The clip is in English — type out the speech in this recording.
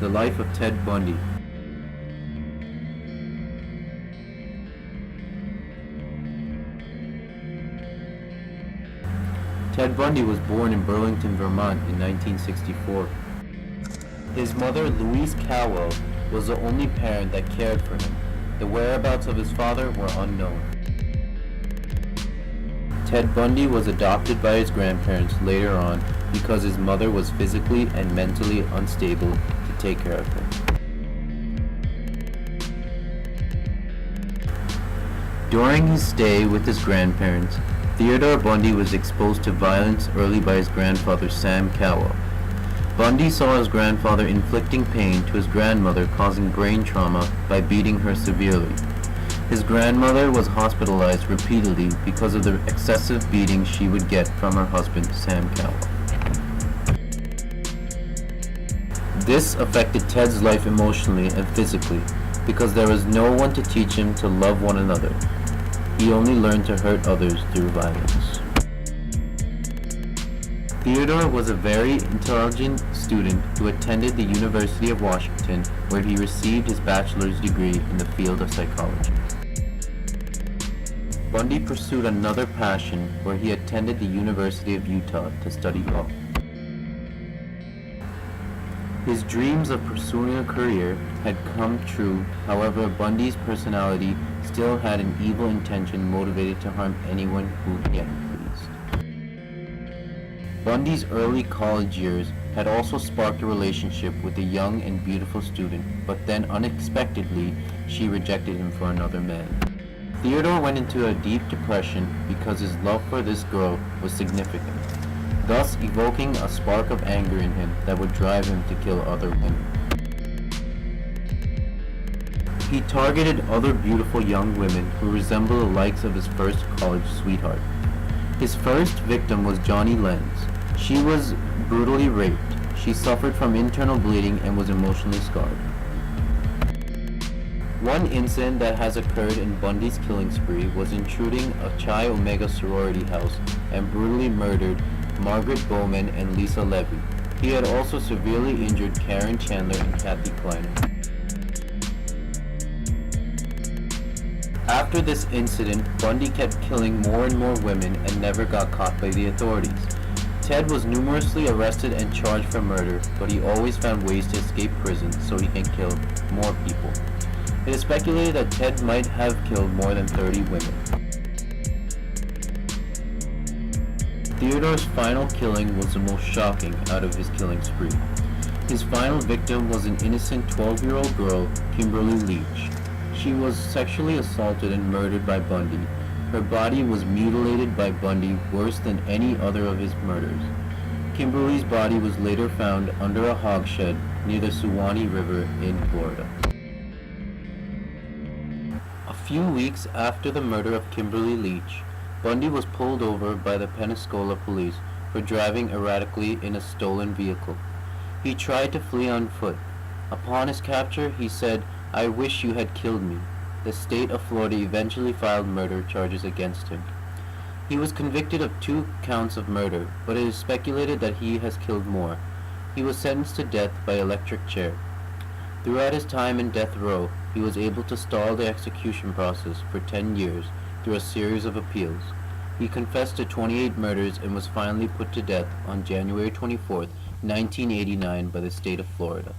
The life of Ted Bundy. Ted Bundy was born in Burlington, Vermont in 1964. His mother, Louise Cowell, was the only parent that cared for him. The whereabouts of his father were unknown. Ted Bundy was adopted by his grandparents later on because his mother was physically and mentally unstable to take care of him. During his stay with his grandparents, Theodore Bundy was exposed to violence early by his grandfather Sam Cowell. Bundy saw his grandfather inflicting pain to his grandmother, causing brain trauma by beating her severely. His grandmother was hospitalized repeatedly because of the excessive beating she would get from her husband, Sam Cowell. This affected Ted's life emotionally and physically because there was no one to teach him to love one another. He only learned to hurt others through violence. Theodore was a very intelligent student who attended the University of Washington, where he received his bachelor's degree in the field of psychology. Bundy pursued another passion where he attended the University of Utah to study law. His dreams of pursuing a career had come true, however, Bundy's personality still had an evil intention motivated to harm anyone who he had pleased. Bundy's early college years had also sparked a relationship with a young and beautiful student, but then unexpectedly, she rejected him for another man. Theodore went into a deep depression because his love for this girl was significant, thus evoking a spark of anger in him that would drive him to kill other women. He targeted other beautiful young women who resembled the likes of his first college sweetheart. His first victim was Johnny Lenz. She was brutally raped. She suffered from internal bleeding and was emotionally scarred. One incident that has occurred in Bundy's killing spree was intruding a Chi Omega sorority house and brutally murdered Margaret Bowman and Lisa Levy. He had also severely injured Karen Chandler and Kathy Kleiner. After this incident, Bundy kept killing more and more women and never got caught by the authorities. Ted was numerously arrested and charged for murder, but he always found ways to escape prison so he can kill more people. It is speculated that Ted might have killed more than 30 women. Theodore's final killing was the most shocking out of his killing spree. His final victim was an innocent 12-year-old girl, Kimberly Leach. She was sexually assaulted and murdered by Bundy. Her body was mutilated by Bundy worse than any other of his murders. Kimberly's body was later found under a hog shed near the Suwannee River in Florida. A few weeks after the murder of Kimberly Leach, Bundy was pulled over by the Pensacola police for driving erratically in a stolen vehicle. He tried to flee on foot. Upon his capture, he said, "I wish you had killed me." The state of Florida eventually filed murder charges against him. He was convicted of 2 counts of murder, but it is speculated that he has killed more. He was sentenced to death by electric chair. Throughout his time in death row, he was able to stall the execution process for 10 years through a series of appeals. He confessed to 28 murders and was finally put to death on January 24, 1989 by the state of Florida.